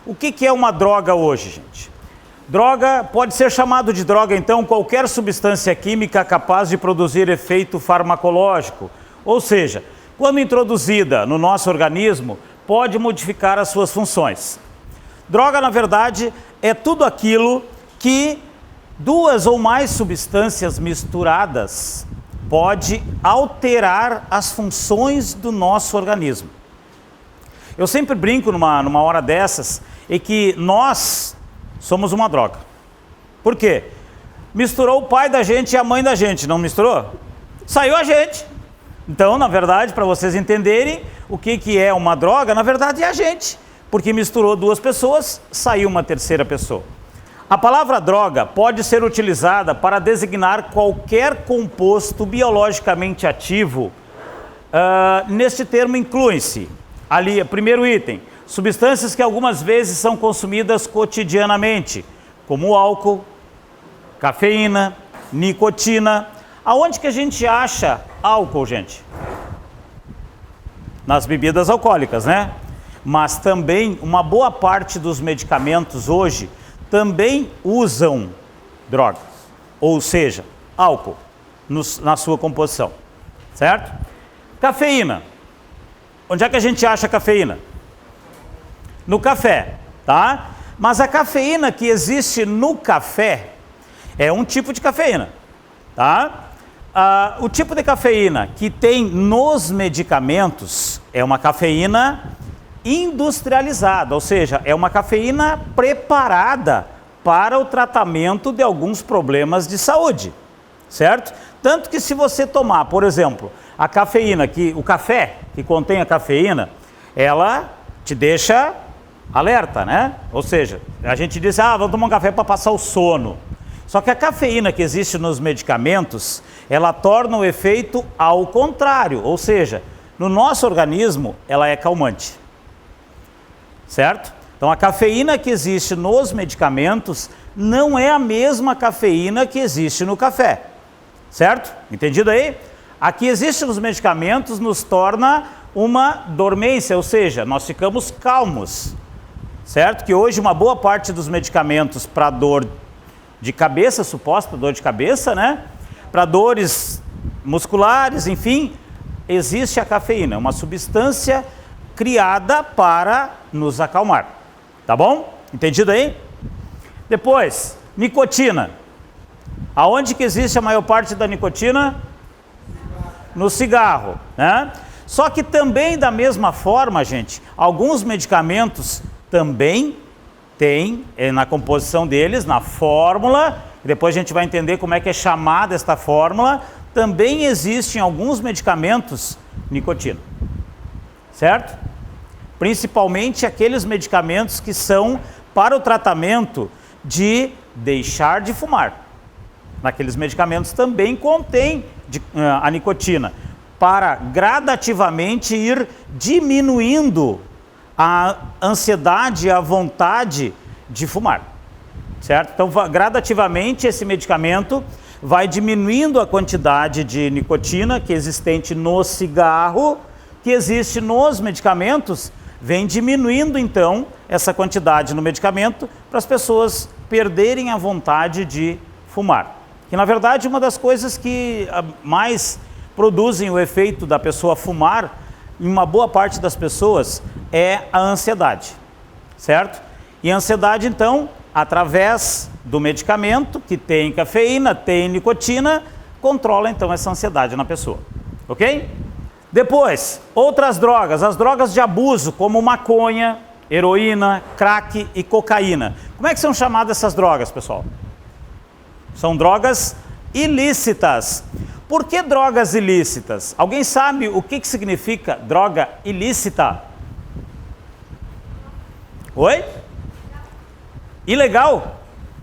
O que é uma droga hoje, gente? Droga pode ser chamado de droga, então, qualquer substância química capaz de produzir efeito farmacológico, ou seja, quando introduzida no nosso organismo, pode modificar as suas funções. Droga, na verdade, é tudo aquilo que duas ou mais substâncias misturadas pode alterar as funções do nosso organismo. Eu sempre brinco numa hora dessas, é que nós somos uma droga. Por quê? Misturou o pai da gente e a mãe da gente, não misturou? Saiu a gente. Então, na verdade, para vocês entenderem o que é uma droga, na verdade é a gente. Porque misturou duas pessoas, saiu uma terceira pessoa. A palavra droga pode ser utilizada para designar qualquer composto biologicamente ativo. Neste termo incluem-se, ali, primeiro item, substâncias que algumas vezes são consumidas cotidianamente, como álcool, cafeína, nicotina. Aonde que a gente acha álcool, gente? Nas bebidas alcoólicas, né? Mas também uma boa parte dos medicamentos hoje também usam drogas, ou seja, álcool na sua composição, certo? Cafeína. Onde é que a gente acha cafeína? No café, tá? Mas a cafeína que existe no café é um tipo de cafeína, tá? O tipo de cafeína que tem nos medicamentos é uma cafeína industrializada, ou seja, é uma cafeína preparada para o tratamento de alguns problemas de saúde, certo? Tanto que se você tomar, por exemplo, a cafeína, o café que contém a cafeína, ela te deixa alerta, né? Ou seja, a gente diz, vamos tomar um café para passar o sono. Só que a cafeína que existe nos medicamentos, ela torna o efeito ao contrário, ou seja, no nosso organismo, ela é calmante. Certo? Então a cafeína que existe nos medicamentos não é a mesma cafeína que existe no café. Certo? Entendido aí? A que existe nos medicamentos nos torna uma dormência, ou seja, nós ficamos calmos. Certo? Que hoje uma boa parte dos medicamentos para dor de cabeça, suposta dor de cabeça, né? Para dores musculares, enfim, existe a cafeína, uma substância criada para nos acalmar, tá bom? Entendido aí? Depois, nicotina. Aonde que existe a maior parte da nicotina? No cigarro, né? Só que também da mesma forma, gente, alguns medicamentos também têm na composição deles, na fórmula, depois a gente vai entender como é que é chamada esta fórmula, também existe em alguns medicamentos nicotina. Certo? Principalmente aqueles medicamentos que são para o tratamento de deixar de fumar. Naqueles medicamentos também contém a nicotina, para gradativamente ir diminuindo a ansiedade, a vontade de fumar. Certo? Então, gradativamente esse medicamento vai diminuindo a quantidade de nicotina que é existente no cigarro, que existe nos medicamentos, vem diminuindo então essa quantidade no medicamento para as pessoas perderem a vontade de fumar. Que na verdade uma das coisas que mais produzem o efeito da pessoa fumar, em uma boa parte das pessoas, é a ansiedade, certo? E a ansiedade então, através do medicamento que tem cafeína, tem nicotina, controla então essa ansiedade na pessoa, ok? Depois, outras drogas, as drogas de abuso, como maconha, heroína, crack e cocaína. Como é que são chamadas essas drogas, pessoal? São drogas ilícitas. Por que drogas ilícitas? Alguém sabe o que significa droga ilícita? Oi? Ilegal?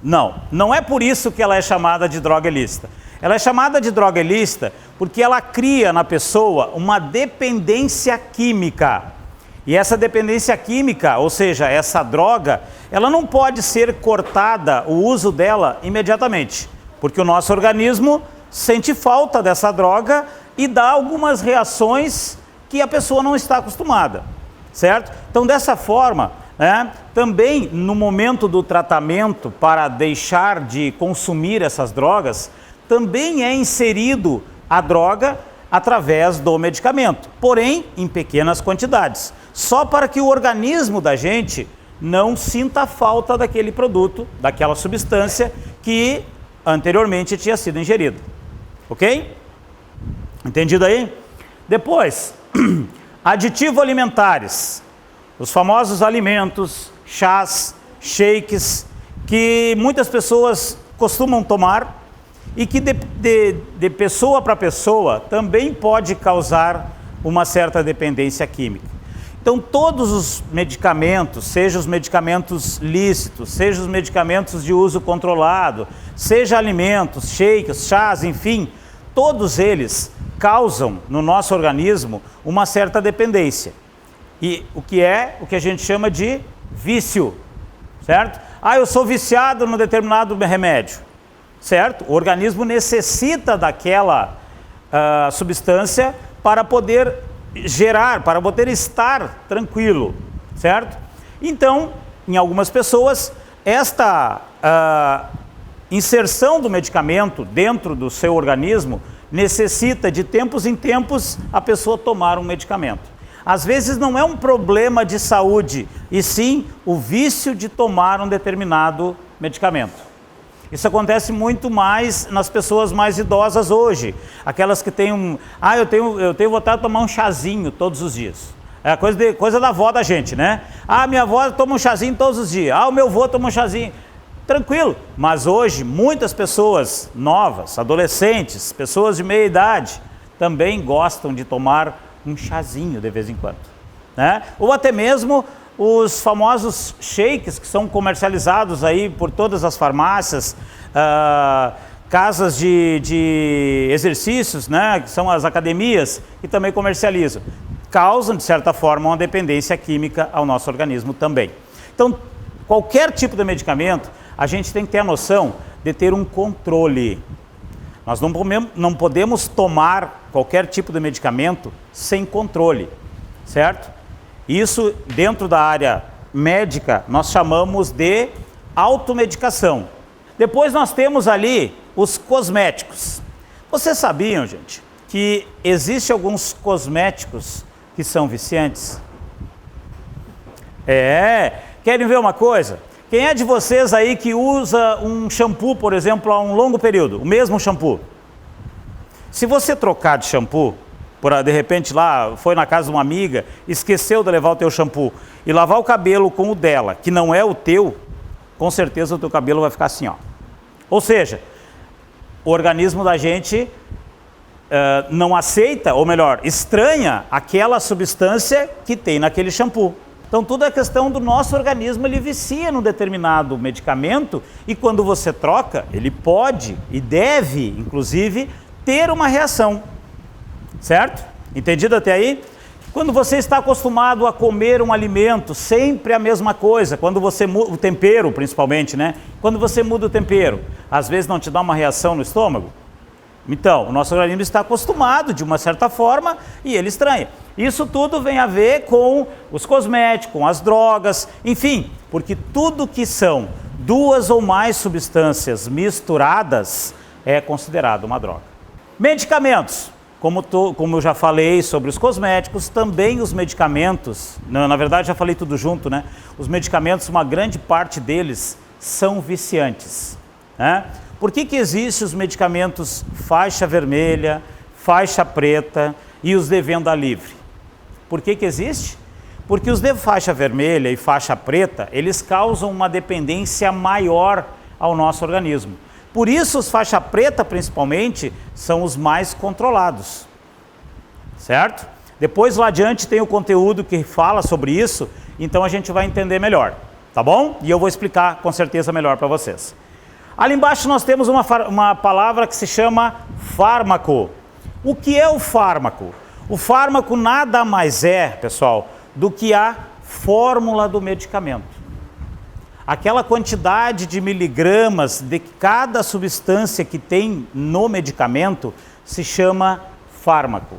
Não, não é por isso que ela é chamada de droga ilícita. Ela é chamada de droga ilícita porque ela cria na pessoa uma dependência química. E essa dependência química, ou seja, essa droga, ela não pode ser cortada, o uso dela, imediatamente. Porque o nosso organismo sente falta dessa droga e dá algumas reações que a pessoa não está acostumada. Certo? Então, dessa forma, Também, no momento do tratamento, para deixar de consumir essas drogas, também é inserido a droga através do medicamento, porém em pequenas quantidades, só para que o organismo da gente não sinta a falta daquele produto, daquela substância que anteriormente tinha sido ingerida. Ok? Entendido aí? Depois, aditivos alimentares, os famosos alimentos, chás, shakes, que muitas pessoas costumam tomar e que de pessoa para pessoa também pode causar uma certa dependência química. Então, todos os medicamentos, seja os medicamentos lícitos, seja os medicamentos de uso controlado, seja alimentos, shakes, chás, enfim, todos eles causam no nosso organismo uma certa dependência. E o que a gente chama de vício, certo? Eu sou viciado num determinado remédio, certo? O organismo necessita daquela substância para poder gerar, para poder estar tranquilo, certo? Então, em algumas pessoas, esta inserção do medicamento dentro do seu organismo necessita de tempos em tempos a pessoa tomar um medicamento. Às vezes não é um problema de saúde, e sim o vício de tomar um determinado medicamento. Isso acontece muito mais nas pessoas mais idosas hoje. Aquelas que têm eu tenho vontade de tomar um chazinho todos os dias. É coisa da avó da gente, né? Minha avó toma um chazinho todos os dias. O meu avô toma um chazinho. Tranquilo. Mas hoje, muitas pessoas novas, adolescentes, pessoas de meia idade, também gostam de tomar um chazinho de vez em quando, né? Ou até mesmo os famosos shakes que são comercializados aí por todas as farmácias, casas de exercícios, né, que são as academias, que também comercializam. Causam, de certa forma, uma dependência química ao nosso organismo também. Então, qualquer tipo de medicamento, a gente tem que ter a noção de ter um controle. Nós não podemos tomar qualquer tipo de medicamento sem controle, certo? Isso, dentro da área médica, nós chamamos de automedicação. Depois nós temos ali os cosméticos. Vocês sabiam, gente, que existem alguns cosméticos que são viciantes? Querem ver uma coisa? Quem é de vocês aí que usa um shampoo, por exemplo, há um longo período, o mesmo shampoo? Se você trocar de shampoo, de repente lá, foi na casa de uma amiga, esqueceu de levar o teu shampoo e lavar o cabelo com o dela, que não é o teu, com certeza o teu cabelo vai ficar assim, ó. Ou seja, o organismo da gente não aceita, ou melhor, estranha aquela substância que tem naquele shampoo. Então tudo é questão do nosso organismo, ele vicia num determinado medicamento e quando você troca, ele pode e deve, inclusive, ter uma reação. Certo? Entendido até aí? Quando você está acostumado a comer um alimento, sempre a mesma coisa, quando você muda o tempero, principalmente, né? Quando você muda o tempero, às vezes não te dá uma reação no estômago? Então, o nosso organismo está acostumado de uma certa forma e ele estranha. Isso tudo vem a ver com os cosméticos, com as drogas, enfim, porque tudo que são duas ou mais substâncias misturadas é considerado uma droga. Medicamentos. Como eu já falei sobre os cosméticos, também os medicamentos, na verdade já falei tudo junto, né? Os medicamentos, uma grande parte deles são viciantes, né? Por que existem os medicamentos faixa vermelha, faixa preta e os de venda livre? Por que existe? Porque os de faixa vermelha e faixa preta, eles causam uma dependência maior ao nosso organismo. Por isso, os faixa preta, principalmente, são os mais controlados, certo? Depois, lá adiante, tem o conteúdo que fala sobre isso, então a gente vai entender melhor, tá bom? E eu vou explicar, com certeza, melhor para vocês. Ali embaixo nós temos uma palavra que se chama fármaco. O que é o fármaco? O fármaco nada mais é, pessoal, do que a fórmula do medicamento. Aquela quantidade de miligramas de cada substância que tem no medicamento se chama fármaco.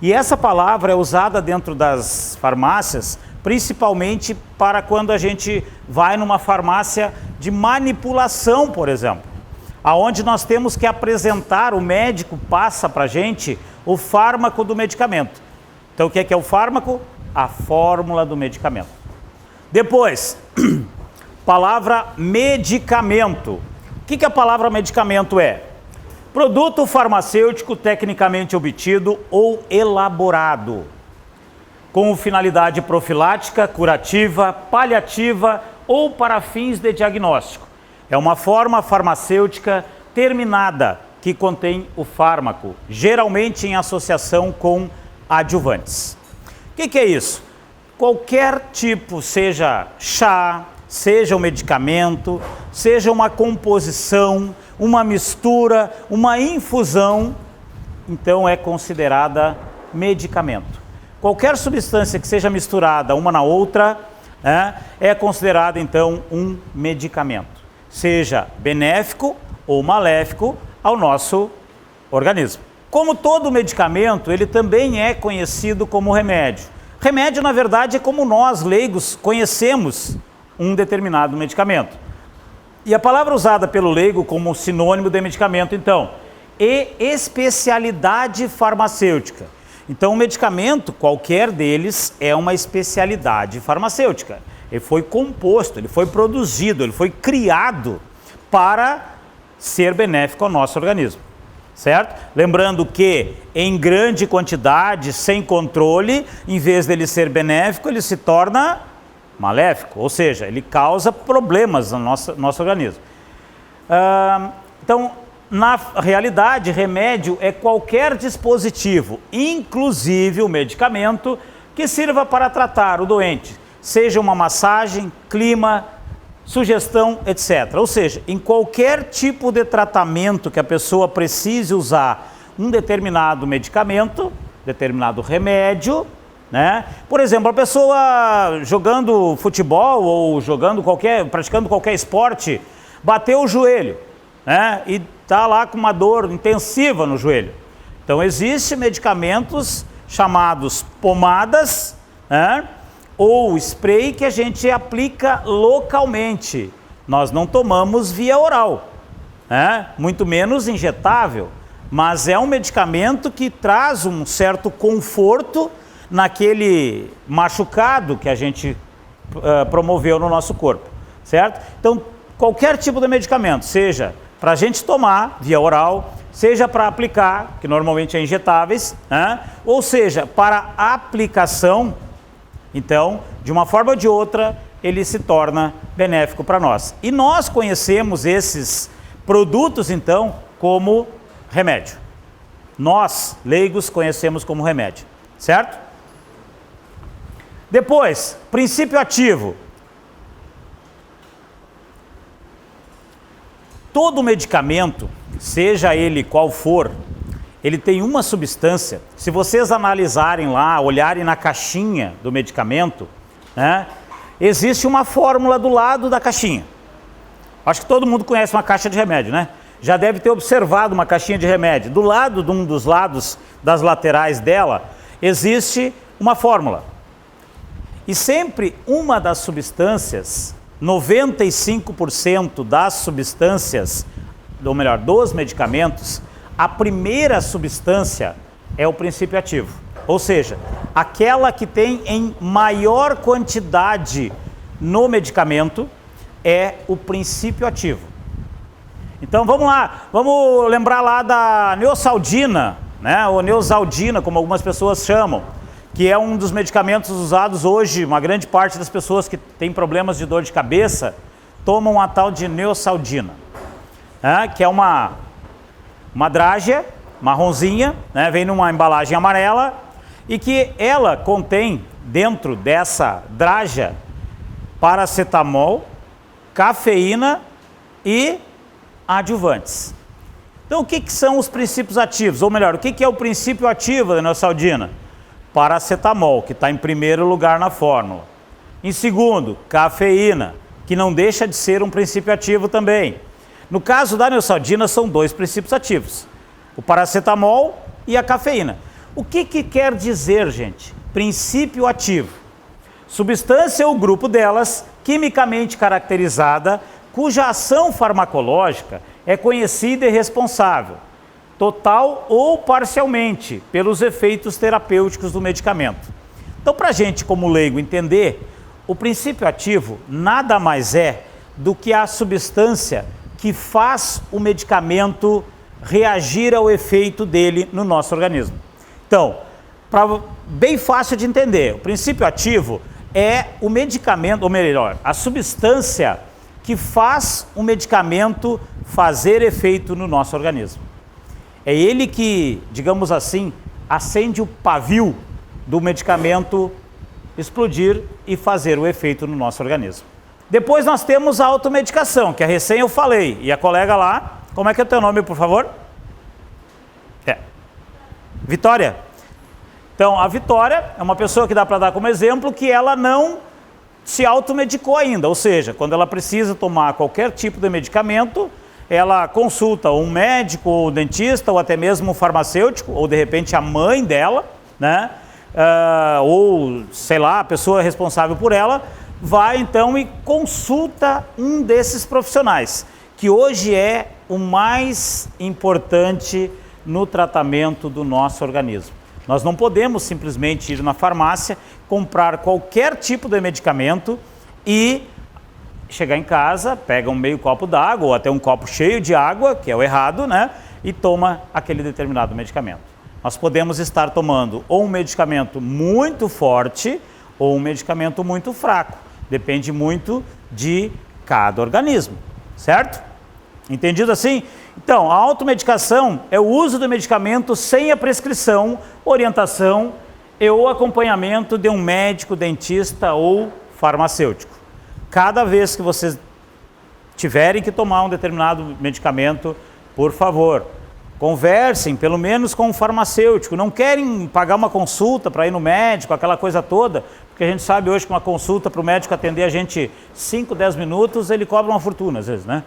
E essa palavra é usada dentro das farmácias principalmente para quando a gente vai numa farmácia de manipulação, por exemplo, aonde nós temos que apresentar, o médico passa para a gente o fármaco do medicamento. Então o que é o fármaco? A fórmula do medicamento. Depois, palavra medicamento. O que a palavra medicamento é? Produto farmacêutico tecnicamente obtido ou elaborado, com finalidade profilática, curativa, paliativa ou para fins de diagnóstico. É uma forma farmacêutica terminada que contém o fármaco, geralmente em associação com adjuvantes. O que é isso? Qualquer tipo, seja chá, seja um medicamento, seja uma composição, uma mistura, uma infusão, então é considerada medicamento. Qualquer substância que seja misturada uma na outra, é considerada então um medicamento, seja benéfico ou maléfico ao nosso organismo. Como todo medicamento, ele também é conhecido como remédio. Remédio, na verdade, é como nós, leigos, conhecemos um determinado medicamento. E a palavra usada pelo leigo como sinônimo de medicamento, então, é especialidade farmacêutica. Então, o medicamento, qualquer deles, é uma especialidade farmacêutica. Ele foi composto, ele foi produzido, ele foi criado para ser benéfico ao nosso organismo, certo? Lembrando que em grande quantidade, sem controle, em vez dele ser benéfico, ele se torna maléfico, ou seja, ele causa problemas no nosso organismo. Então, na realidade, remédio é qualquer dispositivo, inclusive o medicamento, que sirva para tratar o doente, seja uma massagem, clima, sugestão, etc. Ou seja, em qualquer tipo de tratamento que a pessoa precise usar um determinado medicamento, determinado remédio, né? Por exemplo, a pessoa jogando futebol ou praticando qualquer esporte, bateu o joelho, né? E está lá com uma dor intensiva no joelho. Então, existem medicamentos chamados pomadas, né? Ou spray que a gente aplica localmente. Nós não tomamos via oral, né? Muito menos injetável, mas é um medicamento que traz um certo conforto naquele machucado que a gente promoveu no nosso corpo, certo? Então, qualquer tipo de medicamento, seja para a gente tomar via oral, seja para aplicar, que normalmente é injetáveis, né? Ou seja, para aplicação, então, de uma forma ou de outra, ele se torna benéfico para nós. E nós conhecemos esses produtos, então, como remédio. Nós, leigos, conhecemos como remédio, certo? Depois, princípio ativo. Todo medicamento, seja ele qual for, ele tem uma substância. Se vocês analisarem lá, olharem na caixinha do medicamento, né, existe uma fórmula do lado da caixinha. Acho que todo mundo conhece uma caixa de remédio, né? Já deve ter observado uma caixinha de remédio. Do lado de um dos lados das laterais dela, existe uma fórmula. E sempre uma das substâncias, 95% das substâncias, ou melhor, dos medicamentos, a primeira substância é o princípio ativo. Ou seja, aquela que tem em maior quantidade no medicamento é o princípio ativo. Então vamos lá, vamos lembrar lá da Neosaldina, né? Ou Neosaldina, como algumas pessoas chamam, que é um dos medicamentos usados hoje. Uma grande parte das pessoas que têm problemas de dor de cabeça tomam a tal de Neosaldina, né? Que é uma drágia marronzinha, né? Vem numa embalagem amarela e que ela contém dentro dessa drágia paracetamol, cafeína e adjuvantes. Então, o que são os princípios ativos? Ou melhor, o que é o princípio ativo da Neosaldina? Paracetamol, que está em primeiro lugar na fórmula. Em segundo, cafeína, que não deixa de ser um princípio ativo também. No caso da Neosaldina, são dois princípios ativos, o paracetamol e a cafeína. O que quer dizer, gente, princípio ativo? Substância ou grupo delas, quimicamente caracterizada, cuja ação farmacológica é conhecida e responsável, total ou parcialmente, pelos efeitos terapêuticos do medicamento. Então, para a gente, como leigo, entender, o princípio ativo nada mais é do que a substância que faz o medicamento reagir ao efeito dele no nosso organismo. Então, bem fácil de entender, o princípio ativo é o medicamento, ou melhor, a substância que faz o medicamento fazer efeito no nosso organismo. É ele que, digamos assim, acende o pavio do medicamento explodir e fazer o efeito no nosso organismo. Depois nós temos a automedicação, que recém eu falei, e a colega lá, como é que é o teu nome, por favor? Vitória. Então, a Vitória é uma pessoa que dá para dar como exemplo que ela não se automedicou ainda, ou seja, quando ela precisa tomar qualquer tipo de medicamento, ela consulta um médico, ou um dentista, ou até mesmo um farmacêutico, ou de repente a mãe dela, né? Ou sei lá, a pessoa responsável por ela, vai então e consulta um desses profissionais, que hoje é o mais importante no tratamento do nosso organismo. Nós não podemos simplesmente ir na farmácia, comprar qualquer tipo de medicamento e chegar em casa, pega um meio copo d'água ou até um copo cheio de água, que é o errado, né? E toma aquele determinado medicamento. Nós podemos estar tomando ou um medicamento muito forte ou um medicamento muito fraco. Depende muito de cada organismo, certo? Entendido assim? Então, a automedicação é o uso do medicamento sem a prescrição, orientação e o acompanhamento de um médico, dentista ou farmacêutico. Cada vez que vocês tiverem que tomar um determinado medicamento, por favor, conversem pelo menos com um farmacêutico. Não querem pagar uma consulta para ir no médico, aquela coisa toda, porque a gente sabe hoje que uma consulta para o médico atender a gente 5, 10 minutos, ele cobra uma fortuna às vezes, né?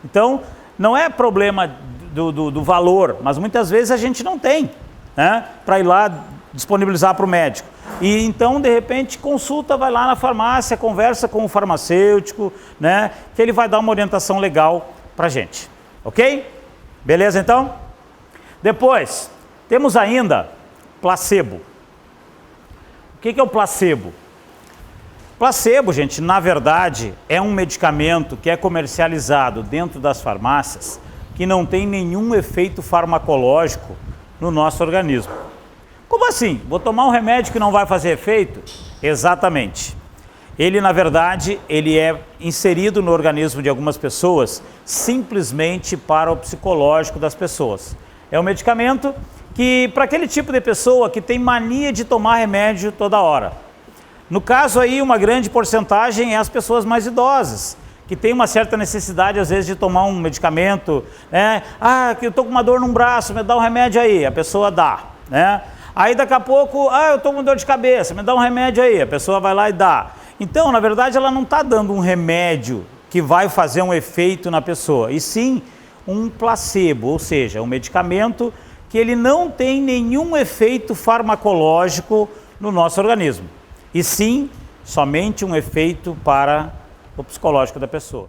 Então, não é problema do valor, mas muitas vezes a gente não tem, né, para ir lá disponibilizar para o médico. E então, de repente, consulta, vai lá na farmácia, conversa com o farmacêutico, né, que ele vai dar uma orientação legal para a gente. Ok? Beleza, então? Depois, temos ainda placebo. O que é o placebo? Placebo, gente, na verdade, é um medicamento que é comercializado dentro das farmácias que não tem nenhum efeito farmacológico no nosso organismo. Como assim? Vou tomar um remédio que não vai fazer efeito? Exatamente. Ele, na verdade, ele é inserido no organismo de algumas pessoas simplesmente para o psicológico das pessoas. É um medicamento que, para aquele tipo de pessoa que tem mania de tomar remédio toda hora. No caso aí, uma grande porcentagem é as pessoas mais idosas, que tem uma certa necessidade, às vezes, de tomar um medicamento, né? Ah, eu estou com uma dor num braço, me dá um remédio aí, a pessoa dá, né? Aí daqui a pouco, eu estou com dor de cabeça, me dá um remédio aí, a pessoa vai lá e dá. Então, na verdade, ela não está dando um remédio que vai fazer um efeito na pessoa, e sim um placebo, ou seja, um medicamento que ele não tem nenhum efeito farmacológico no nosso organismo. E sim, somente um efeito para o psicológico da pessoa.